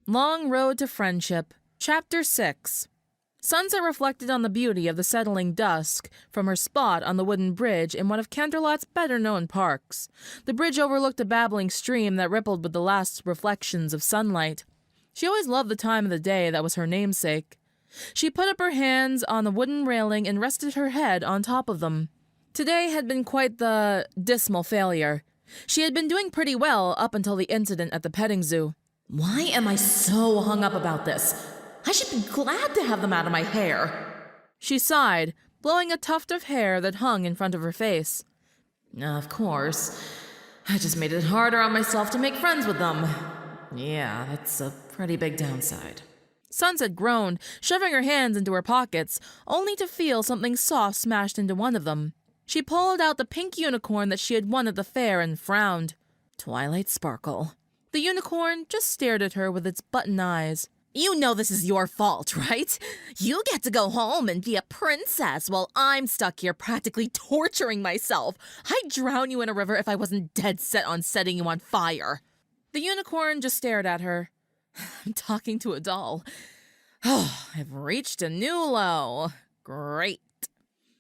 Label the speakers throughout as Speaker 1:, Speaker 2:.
Speaker 1: Long Road to Friendship. Chapter 6. Sunset reflected on the beauty of the settling dusk from her spot on the wooden bridge in one of Canterlot's better-known parks. The bridge overlooked a babbling stream that rippled with the last reflections of sunlight. She always loved the time of the day that was her namesake. She put up her hands on the wooden railing and rested her head on top of them. Today had been quite the dismal failure. She had been doing pretty well up until the incident at the petting zoo. Why am I so hung up about this? I should be glad to have them out of my hair. She sighed, blowing a tuft of hair that hung in front of her face. Of course. I just made it harder on myself to make friends with them. Yeah, that's a pretty big downside. Sunset groaned, shoving her hands into her pockets, only to feel something soft smashed into one of them. She pulled out the pink unicorn that she had won at the fair and frowned. Twilight Sparkle. The unicorn just stared at her with its button eyes. You know this is your fault, right? You get to go home and be a princess while I'm stuck here practically torturing myself. I'd drown you in a river if I wasn't dead set on setting you on fire. The unicorn just stared at her. I'm talking to a doll. Oh, I've reached a new low. Great.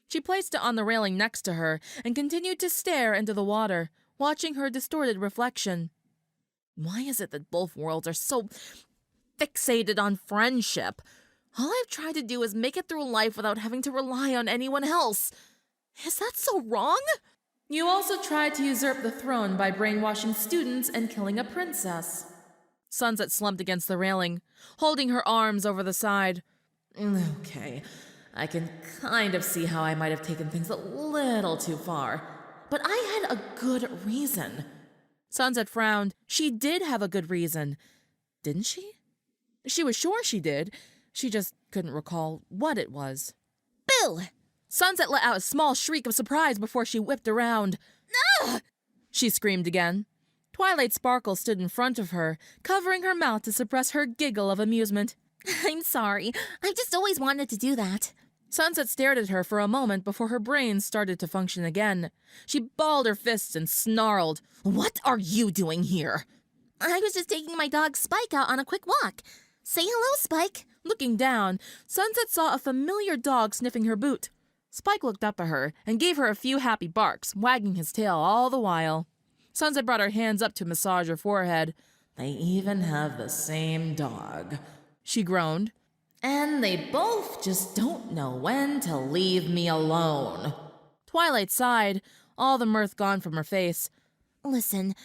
Speaker 1: She placed it on the railing next to her and continued to stare into the water, watching her distorted reflection. Why is it that both worlds are so fixated on friendship? All I've tried to do is make it through life without having to rely on anyone else. Is that so wrong? You also tried to usurp the throne by brainwashing students and killing a princess. Sunset slumped against the railing, holding her arms over the side. Okay, I can kind of see how I might have taken things a little too far, but I had a good reason. Sunset frowned. She did have a good reason, didn't she? She was sure she did. She just couldn't recall what it was. Boo! Sunset let out a small shriek of surprise before she whipped around. Ah! She screamed again. Twilight Sparkle stood in front of her, covering her mouth to suppress her giggle of amusement. I'm sorry. I just always wanted to do that. Sunset stared at her for a moment before her brain started to function again. She balled her fists and snarled. What are you doing here? I was just taking my dog Spike out on a quick walk. Say hello, Spike. Looking down, Sunset saw a familiar dog sniffing her boot. Spike looked up at her and gave her a few happy barks, wagging his tail all the while. Sunset brought her hands up to massage her forehead. They even have the same dog, she groaned. And they both just don't know when to leave me alone. Twilight sighed, all the mirth gone from her face. Listen,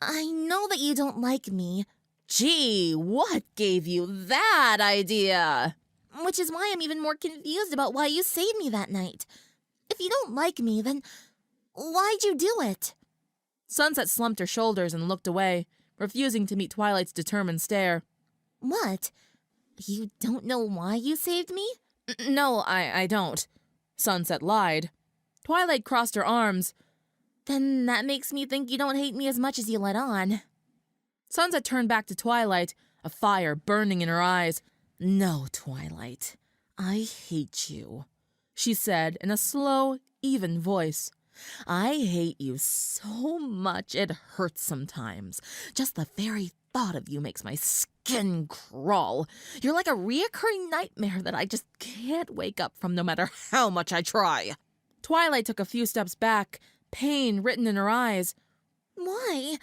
Speaker 1: I know that you don't like me. Gee, what gave you that idea? Which is why I'm even more confused about why you saved me that night. If you don't like me, then why'd you do it? Sunset slumped her shoulders and looked away, refusing to meet Twilight's determined stare. What? You don't know why you saved me? No, I don't. Sunset lied. Twilight crossed her arms. Then that makes me think you don't hate me as much as you let on. Sunset turned back to Twilight, a fire burning in her eyes. No, Twilight, I hate you, she said in a slow, even voice. I hate you so much it hurts sometimes. Just the very thought of you makes my skin crawl. You're like a reoccurring nightmare that I just can't wake up from no matter how much I try. Twilight took a few steps back, pain written in her eyes. Why?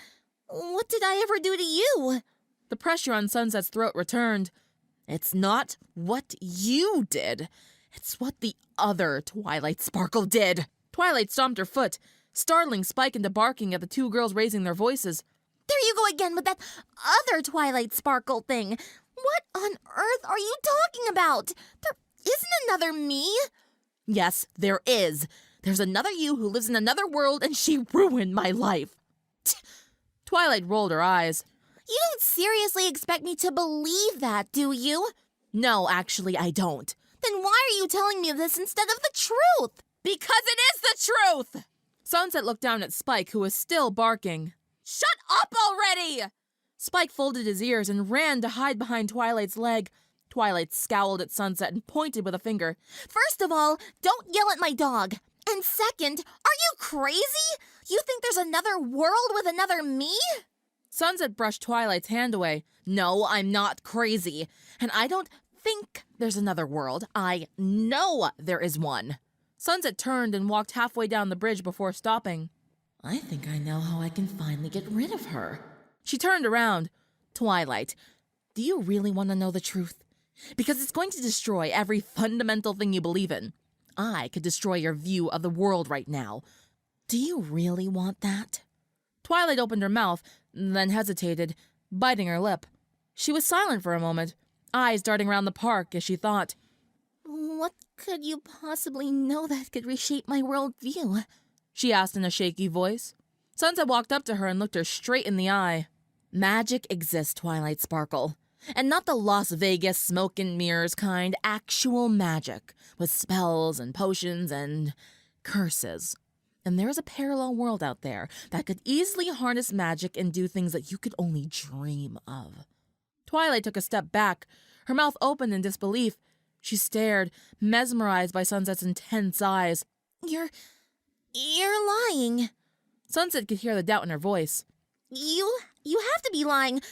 Speaker 1: What did I ever do to you? The pressure on Sunset's throat returned. It's not what you did. It's what the other Twilight Sparkle did. Twilight stomped her foot, startling Spike into barking at the two girls raising their voices. There you go again with that other Twilight Sparkle thing. What on earth are you talking about? There isn't another me. Yes, there is. There's another you who lives in another world, and she ruined my life. Twilight rolled her eyes. You don't seriously expect me to believe that, do you? No, actually, I don't. Then why are you telling me this instead of the truth? Because it is the truth! Sunset looked down at Spike, who was still barking. Shut up already! Spike folded his ears and ran to hide behind Twilight's leg. Twilight scowled at Sunset and pointed with a finger. First of all, don't yell at my dog. And second, are you crazy? You think there's another world with another me? Sunset brushed Twilight's hand away. No, I'm not crazy. And I don't think there's another world. I know there is one. Sunset turned and walked halfway down the bridge before stopping. I think I know how I can finally get rid of her. She turned around. Twilight, do you really want to know the truth? Because it's going to destroy every fundamental thing you believe in. I could destroy your view of the world right now. Do you really want that? Twilight opened her mouth, then hesitated, biting her lip. She was silent for a moment, eyes darting around the park as she thought. What could you possibly know that could reshape my worldview? She asked in a shaky voice. Sunset walked up to her and looked her straight in the eye. Magic exists, Twilight Sparkle. And not the Las Vegas smoke and mirrors kind, actual magic, with spells and potions and curses. And there is a parallel world out there that could easily harness magic and do things that you could only dream of. Twilight took a step back, her mouth open in disbelief. She stared, mesmerized by Sunset's intense eyes. You're lying. Sunset could hear the doubt in her voice. You have to be lying,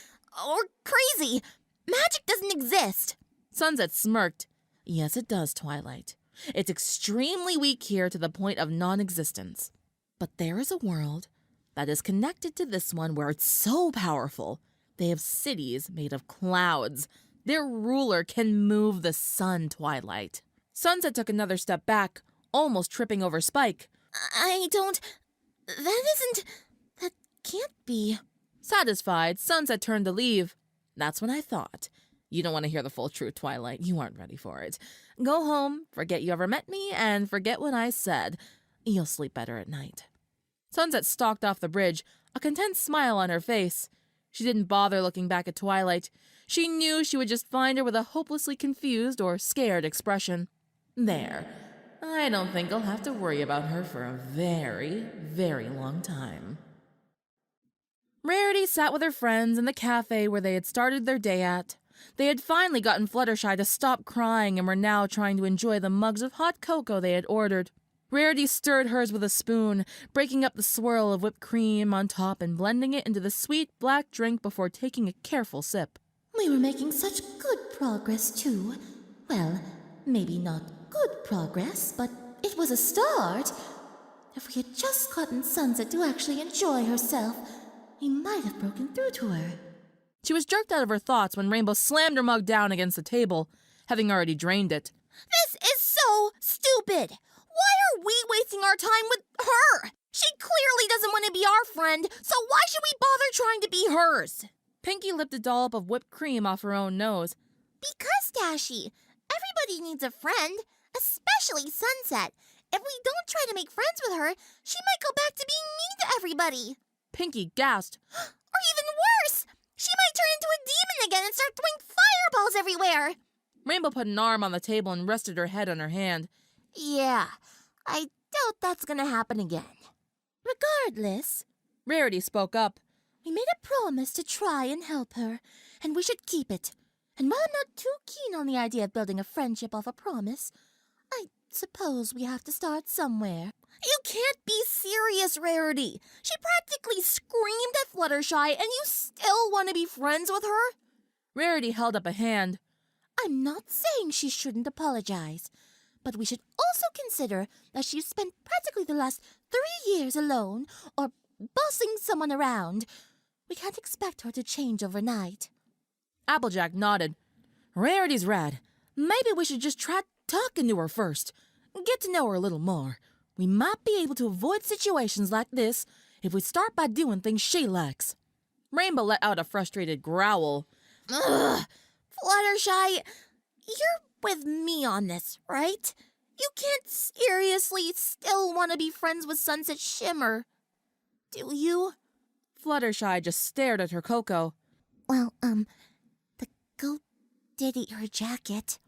Speaker 1: or crazy. Magic doesn't exist. Sunset smirked. Yes, it does, Twilight. It's extremely weak here to the point of non-existence. But there is a world that is connected to this one where it's so powerful. They have cities made of clouds. Their ruler can move the sun, Twilight. Sunset took another step back, almost tripping over Spike. That can't be. Satisfied, Sunset turned to leave. That's what I thought. You don't want to hear the full truth, Twilight. You aren't ready for it. Go home, forget you ever met me, and forget what I said. You'll sleep better at night. Sunset stalked off the bridge, a content smile on her face. She didn't bother looking back at Twilight. She knew she would just find her with a hopelessly confused or scared expression. There. I don't think I'll have to worry about her for a very, very long time. Rarity sat with her friends in the cafe where they had started their day at. They had finally gotten Fluttershy to stop crying and were now trying to enjoy the mugs of hot cocoa they had ordered. Rarity stirred hers with a spoon, breaking up the swirl of whipped cream on top and blending it into the sweet black drink before taking a careful sip.
Speaker 2: We were making such good progress, too. Well, maybe not good progress, but it was a start. If we had just gotten Sunset to actually enjoy herself, we might have broken through to her.
Speaker 1: She was jerked out of her thoughts when Rainbow slammed her mug down against the table, having already drained it.
Speaker 3: This is so stupid! Why are we wasting our time with her? She clearly doesn't want to be our friend, so why should we bother trying to be hers?
Speaker 1: Pinky licked a dollop of whipped cream off her own nose.
Speaker 3: Because, Dashy, everybody needs a friend, especially Sunset. If we don't try to make friends with her, she might go back to being mean to everybody.
Speaker 1: Pinky gasped.
Speaker 3: Or even worse, she might turn into a demon again and start throwing fireballs everywhere.
Speaker 1: Rainbow put an arm on the table and rested her head on her hand.
Speaker 3: Yeah, I doubt that's gonna happen again.
Speaker 2: Regardless,
Speaker 1: Rarity spoke up.
Speaker 2: we made a promise to try and help her, and we should keep it. And while I'm not too keen on the idea of building a friendship off a promise, I suppose we have to start somewhere.
Speaker 3: You can't be serious, Rarity. She practically screamed at Fluttershy, and you still want to be friends with her?
Speaker 1: Rarity held up a hand.
Speaker 2: I'm not saying she shouldn't apologize, but we should also consider that she's spent practically the last 3 years alone, or bossing someone around. We can't expect her to change overnight.
Speaker 1: Applejack nodded. Rarity's right. Maybe we should just try talking to her first. Get to know her a little more. We might be able to avoid situations like this if we start by doing things she likes. Rainbow let out a frustrated growl.
Speaker 3: Ugh! Fluttershy, you're with me on this, right? You can't seriously still want to be friends with Sunset Shimmer, do you?
Speaker 1: Fluttershy just stared at her cocoa.
Speaker 2: Well, the goat did eat her jacket.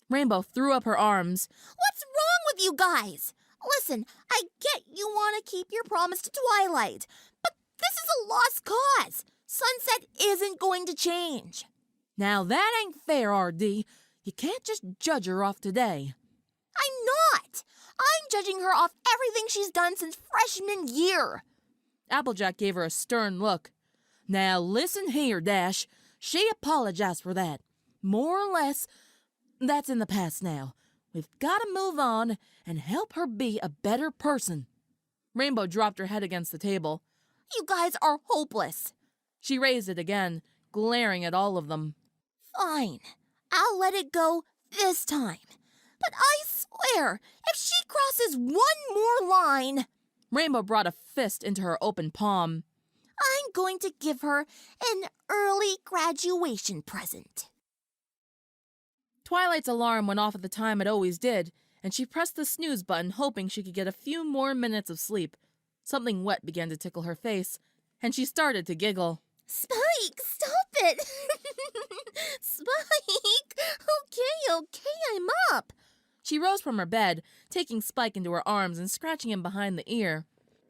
Speaker 1: Rainbow threw up her arms.
Speaker 3: What's wrong with you guys? Listen, I get you want to keep your promise to Twilight, but this is a lost cause. Sunset isn't going to change.
Speaker 1: Now that ain't fair, R.D. You can't just judge her off today.
Speaker 3: I'm not. I'm judging her off everything she's done since freshman year.
Speaker 1: Applejack gave her a stern look. Now listen here, Dash. She apologized for that. More or less, that's in the past now. We've got to move on and help her be a better person. Rainbow dropped her head against the table.
Speaker 3: You guys are hopeless.
Speaker 1: She raised it again, glaring at all of them.
Speaker 3: Fine. I'll let it go this time. But I swear, if she crosses one more line,
Speaker 1: Rainbow brought a fist into her open palm.
Speaker 3: I'm going to give her an early graduation present.
Speaker 1: Twilight's alarm went off at the time it always did, and she pressed the snooze button hoping she could get a few more minutes of sleep. Something wet began to tickle her face, and she started to giggle.
Speaker 3: Spike, stop it! Spike! Okay, I'm up.
Speaker 1: She rose from her bed, taking Spike into her arms and scratching him behind the ear.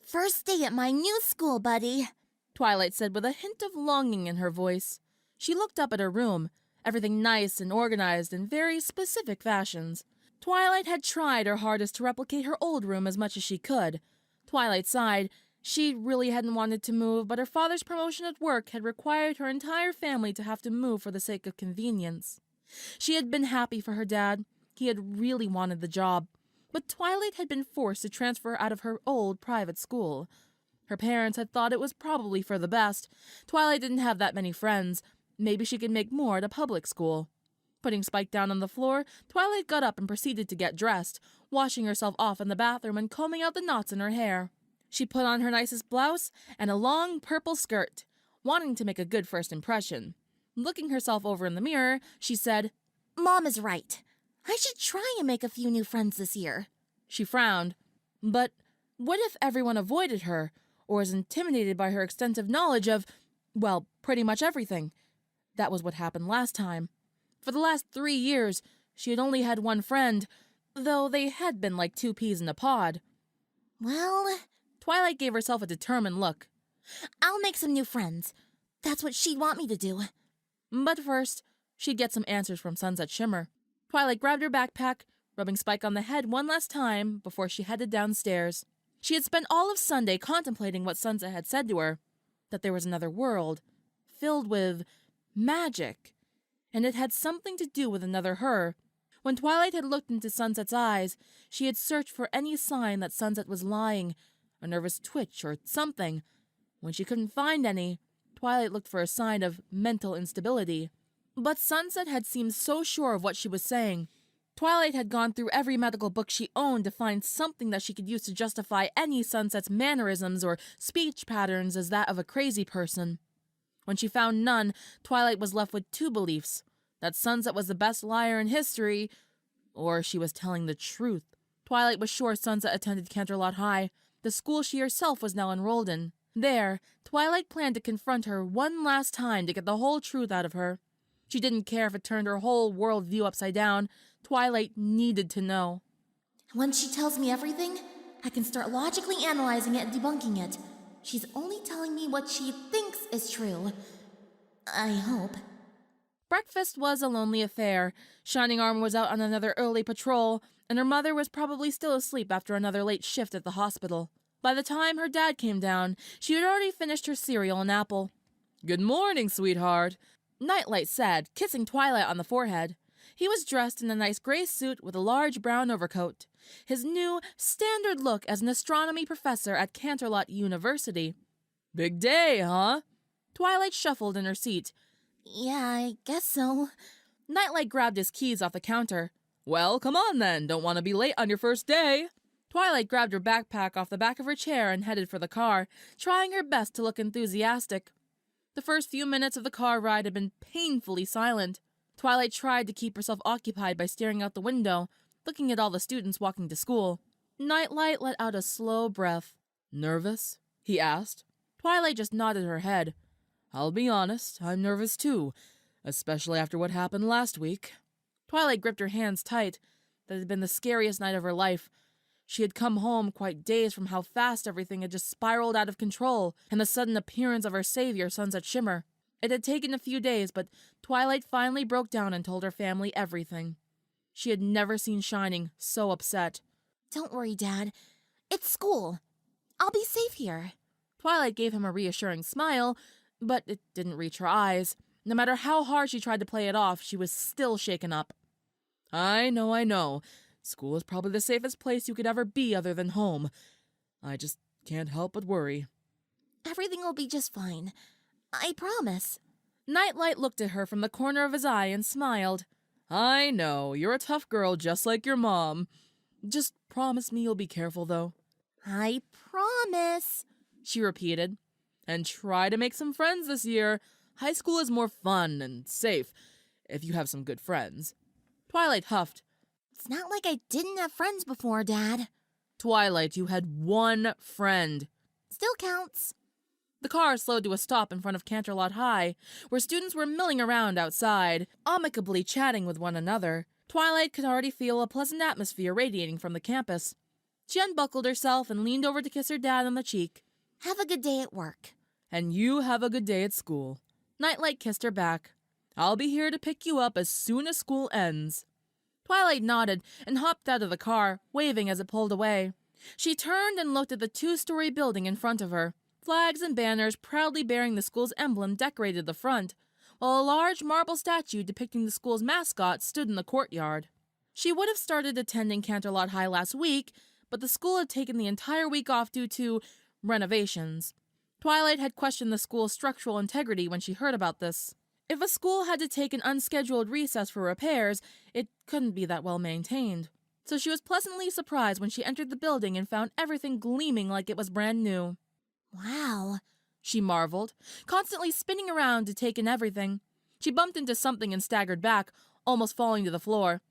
Speaker 3: First day at my new school, buddy,
Speaker 1: Twilight said with a hint of longing in her voice. She looked up at her room, everything nice and organized in very specific fashions. Twilight had tried her hardest to replicate her old room as much as she could. Twilight sighed. She really hadn't wanted to move, but her father's promotion at work had required her entire family to have to move for the sake of convenience. She had been happy for her dad. He had really wanted the job. But Twilight had been forced to transfer out of her old private school. Her parents had thought it was probably for the best. Twilight didn't have that many friends. Maybe she could make more at a public school. Putting Spike down on the floor, Twilight got up and proceeded to get dressed, washing herself off in the bathroom and combing out the knots in her hair. She put on her nicest blouse and a long purple skirt, wanting to make a good first impression. Looking herself over in the mirror, she said,
Speaker 3: Mom is right. I should try and make a few new friends this year.
Speaker 1: She frowned. But what if everyone avoided her, or was intimidated by her extensive knowledge of, well, pretty much everything? That was what happened last time. For the last 3 years, she had only had one friend, though they had been like 2 peas in a pod.
Speaker 3: Well,
Speaker 1: Twilight gave herself a determined look.
Speaker 3: I'll make some new friends. That's what she'd want me to do.
Speaker 1: But first, she'd get some answers from Sunset Shimmer. Twilight grabbed her backpack, rubbing Spike on the head one last time before she headed downstairs. She had spent all of Sunday contemplating what Sunset had said to her, that there was another world, filled with magic, and it had something to do with another her. When Twilight had looked into Sunset's eyes, she had searched for any sign that Sunset was lying, a nervous twitch or something. When she couldn't find any, Twilight looked for a sign of mental instability. But Sunset had seemed so sure of what she was saying. Twilight had gone through every medical book she owned to find something that she could use to justify any Sunset's mannerisms or speech patterns as that of a crazy person. When she found none, Twilight was left with 2 beliefs, that Sunset was the best liar in history, or she was telling the truth. Twilight was sure Sunset attended Canterlot High, the school she herself was now enrolled in. There, Twilight planned to confront her one last time to get the whole truth out of her. She didn't care if it turned her whole world view upside down. Twilight needed to know.
Speaker 2: Once she tells me everything, I can start logically analyzing it and debunking it. She's only telling me what she thinks is true. I hope.
Speaker 1: Breakfast was a lonely affair. Shining Armor was out on another early patrol, and her mother was probably still asleep after another late shift at the hospital. By the time her dad came down, she had already finished her cereal and apple. "Good morning, sweetheart," Nightlight said, kissing Twilight on the forehead. He was dressed in a nice gray suit with a large brown overcoat, his new, standard look as an astronomy professor at Canterlot University. "Big day, huh?" Twilight shuffled in her seat.
Speaker 3: Yeah, I guess so.
Speaker 1: Nightlight grabbed his keys off the counter. "Well, come on then. Don't want to be late on your first day." Twilight grabbed her backpack off the back of her chair and headed for the car, trying her best to look enthusiastic. The first few minutes of the car ride had been painfully silent. Twilight tried to keep herself occupied by staring out the window, looking at all the students walking to school. Nightlight let out a slow breath. "Nervous?" he asked. Twilight just nodded her head. "I'll be honest, I'm nervous too, especially after what happened last week." Twilight gripped her hands tight. That had been the scariest night of her life. She had come home quite dazed from how fast everything had just spiraled out of control, and the sudden appearance of her savior, Sunset Shimmer. It had taken a few days, but Twilight finally broke down and told her family everything. She had never seen Shining so upset.
Speaker 3: Don't worry, Dad. It's school. I'll be safe here.
Speaker 1: Twilight gave him a reassuring smile, But it didn't reach her eyes. No matter how hard she tried to play it off, she was still shaken up. I know. School is probably the safest place you could ever be other than home. I just can't help but worry.
Speaker 3: Everything will be just fine. I promise.
Speaker 1: Nightlight looked at her from the corner of his eye and smiled. I know, you're a tough girl just like your mom. Just promise me you'll be careful, though.
Speaker 3: I promise,
Speaker 1: she repeated. And try to make some friends this year. High school is more fun and safe if you have some good friends. Twilight huffed.
Speaker 3: It's not like I didn't have friends before, Dad.
Speaker 1: Twilight, you had one friend.
Speaker 3: Still counts.
Speaker 1: The car slowed to a stop in front of Canterlot High, where students were milling around outside, amicably chatting with one another. Twilight could already feel a pleasant atmosphere radiating from the campus. She unbuckled herself and leaned over to kiss her dad on the cheek.
Speaker 3: Have a good day at work.
Speaker 1: And you have a good day at school. Nightlight kissed her back. I'll be here to pick you up as soon as school ends. Twilight nodded and hopped out of the car, waving as it pulled away. She turned and looked at the 2-story building in front of her. Flags and banners proudly bearing the school's emblem decorated the front, while a large marble statue depicting the school's mascot stood in the courtyard. She would have started attending Canterlot High last week, but the school had taken the entire week off due to renovations. Twilight had questioned the school's structural integrity when she heard about this. If a school had to take an unscheduled recess for repairs, it couldn't be that well maintained. So she was pleasantly surprised when she entered the building and found everything gleaming like it was brand new.
Speaker 3: Wow,
Speaker 1: she marveled, constantly spinning around to take in everything. She bumped into something and staggered back, almost falling to the floor.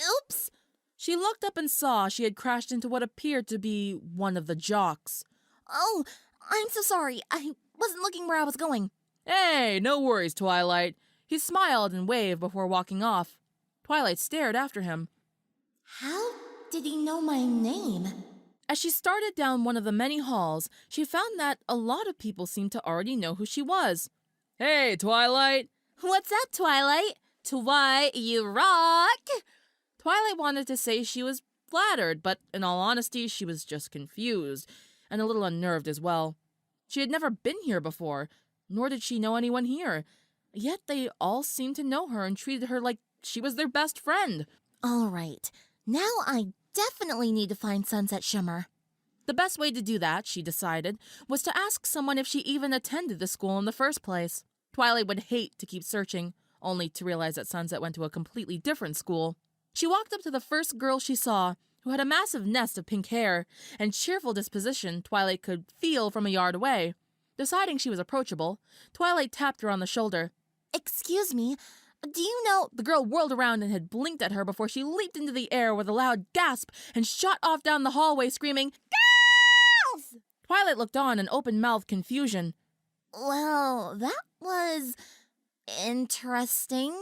Speaker 3: Oops!
Speaker 1: She looked up and saw she had crashed into what appeared to be one of the jocks.
Speaker 3: Oh, I'm so sorry. I wasn't looking where I was going.
Speaker 1: Hey, no worries, Twilight. He smiled and waved before walking off. Twilight stared after him.
Speaker 2: How did he know my name?
Speaker 1: As she started down one of the many halls, she found that a lot of people seemed to already know who she was. Hey, Twilight!
Speaker 3: What's up, Twilight? Twi, you rock!
Speaker 1: Twilight wanted to say she was flattered, but in all honesty, she was just confused, and a little unnerved as well. She had never been here before, nor did she know anyone here. Yet they all seemed to know her and treated her like she was their best friend.
Speaker 3: All right, now I definitely need to find Sunset Shimmer.
Speaker 1: The best way to do that, she decided, was to ask someone if she even attended the school in the first place. Twilight would hate to keep searching, only to realize that Sunset went to a completely different school. She walked up to the first girl she saw, who had a massive nest of pink hair and cheerful disposition Twilight could feel from a yard away. Deciding she was approachable, Twilight tapped her on the shoulder.
Speaker 3: Excuse me, do you know...
Speaker 1: The girl whirled around and had blinked at her before she leaped into the air with a loud gasp and shot off down the hallway screaming, "Girls!" Twilight looked on in open-mouthed confusion.
Speaker 3: Well, that was... interesting.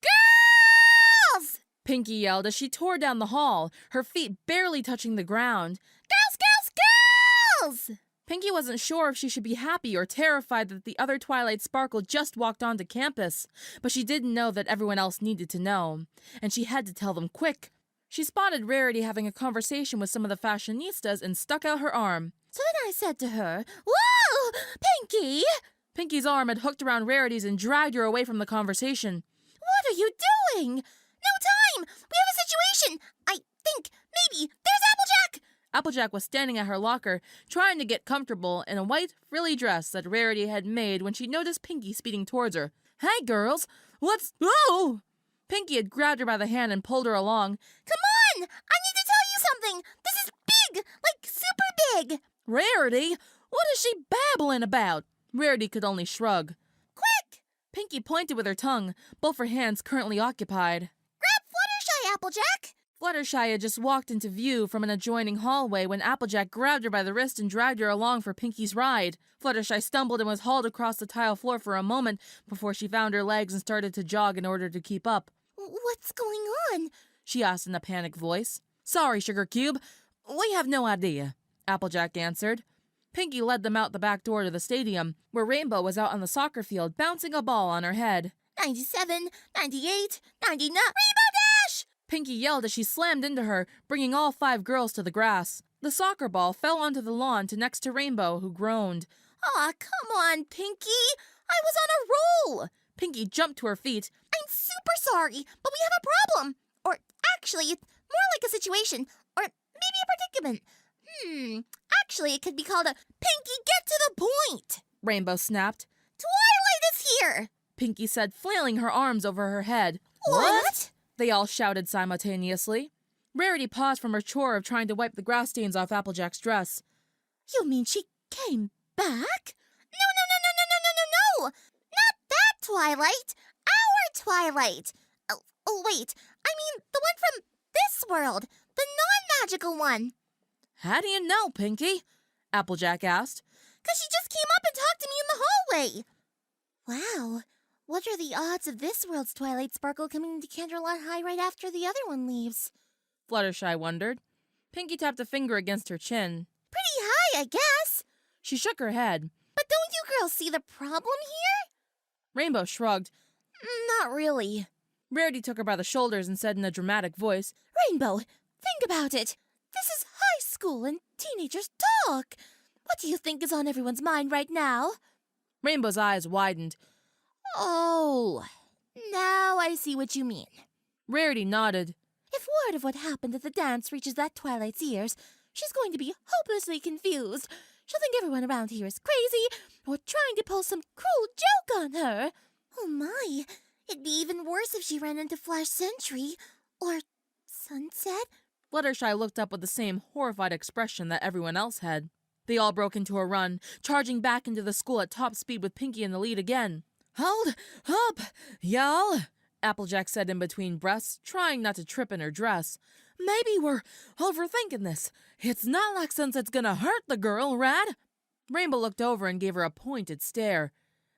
Speaker 3: Girls!
Speaker 1: Pinky yelled as she tore down the hall, her feet barely touching the ground.
Speaker 3: Girls, girls, girls!
Speaker 1: Pinky wasn't sure if she should be happy or terrified that the other Twilight Sparkle just walked onto campus, but she didn't know that everyone else needed to know, and she had to tell them quick. She spotted Rarity having a conversation with some of the fashionistas and stuck out her arm.
Speaker 3: So then I said to her, "Whoa, Pinky!"
Speaker 1: Pinky's arm had hooked around Rarity's and dragged her away from the conversation.
Speaker 3: What are you doing? No time! We have a situation! I think, maybe, there's Applejack!
Speaker 1: Applejack was standing at her locker, trying to get comfortable in a white, frilly dress that Rarity had made when she noticed Pinky speeding towards her. Hey, girls! What's... Oh! Pinky had grabbed her by the hand and pulled her along.
Speaker 3: Come on! I need to tell you something! This is big! Like, super big!
Speaker 1: Rarity? What is she babbling about? Rarity could only shrug.
Speaker 3: Quick!
Speaker 1: Pinky pointed with her tongue, both her hands currently occupied.
Speaker 3: Grab Fluttershy, Applejack!
Speaker 1: Fluttershy had just walked into view from an adjoining hallway when Applejack grabbed her by the wrist and dragged her along for Pinky's ride. Fluttershy stumbled and was hauled across the tile floor for a moment before she found her legs and started to jog in order to keep up.
Speaker 3: What's going on?
Speaker 1: She asked in a panicked voice. Sorry, Sugar Cube. We have no idea, Applejack answered. Pinky led them out the back door to the stadium, where Rainbow was out on the soccer field bouncing a ball on her head.
Speaker 3: 97, 98, 99, Rainbow Dash!
Speaker 1: Pinky yelled as she slammed into her, bringing all 5 girls to the grass. The soccer ball fell onto the lawn to next to Rainbow, who groaned.
Speaker 3: Aw, come on, Pinky. I was on a roll.
Speaker 1: Pinky jumped to her feet.
Speaker 3: I'm super sorry, but we have a problem. Or actually, it's more like a situation. Or maybe a predicament. Actually, it could be called a Pinky, get to the point.
Speaker 1: Rainbow snapped.
Speaker 3: Twilight is here.
Speaker 1: Pinky said, flailing her arms over her head.
Speaker 3: What?
Speaker 1: They all shouted simultaneously. Rarity paused from her chore of trying to wipe the grass stains off Applejack's dress.
Speaker 3: You mean she came back? No. Not that Twilight. Our Twilight. Oh, wait. I mean, the one from this world. The non-magical one.
Speaker 1: How do you know, Pinky? Applejack asked.
Speaker 3: 'Cause she just came up and talked to me in the hallway. Wow. What are the odds of this world's Twilight Sparkle coming to Canterlot High right after the other one leaves?
Speaker 1: Fluttershy wondered. Pinky tapped a finger against her chin.
Speaker 3: Pretty high, I guess.
Speaker 1: She shook her head.
Speaker 3: But don't you girls see the problem here?
Speaker 1: Rainbow shrugged.
Speaker 3: Not really.
Speaker 1: Rarity took her by the shoulders and said in a dramatic voice,
Speaker 3: Rainbow, think about it. This is high school and teenagers talk. What do you think is on everyone's mind right now?
Speaker 1: Rainbow's eyes widened.
Speaker 3: Oh, now I see what you mean.
Speaker 1: Rarity nodded.
Speaker 3: If word of what happened at the dance reaches that Twilight's ears, she's going to be hopelessly confused. She'll think everyone around here is crazy or trying to pull some cruel joke on her. Oh my, it'd be even worse if she ran into Flash Sentry or Sunset.
Speaker 1: Fluttershy looked up with the same horrified expression that everyone else had. They all broke into a run, charging back into the school at top speed with Pinky in the lead again. Hold up, y'all, Applejack said in between breaths, trying not to trip in her dress. Maybe we're overthinking this. It's not like Sunset's gonna hurt the girl, right? Rainbow looked over and gave her a pointed stare.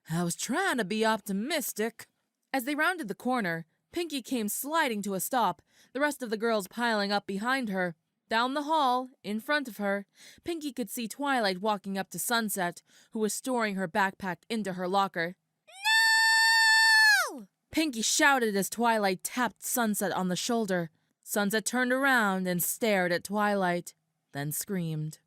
Speaker 1: I was trying to be optimistic. As they rounded the corner, Pinky came sliding to a stop, the rest of the girls piling up behind her. Down the hall, in front of her, Pinky could see Twilight walking up to Sunset, who was storing her backpack into her locker.
Speaker 3: No!
Speaker 1: Pinky shouted as Twilight tapped Sunset on the shoulder. Sunset turned around and stared at Twilight, then screamed.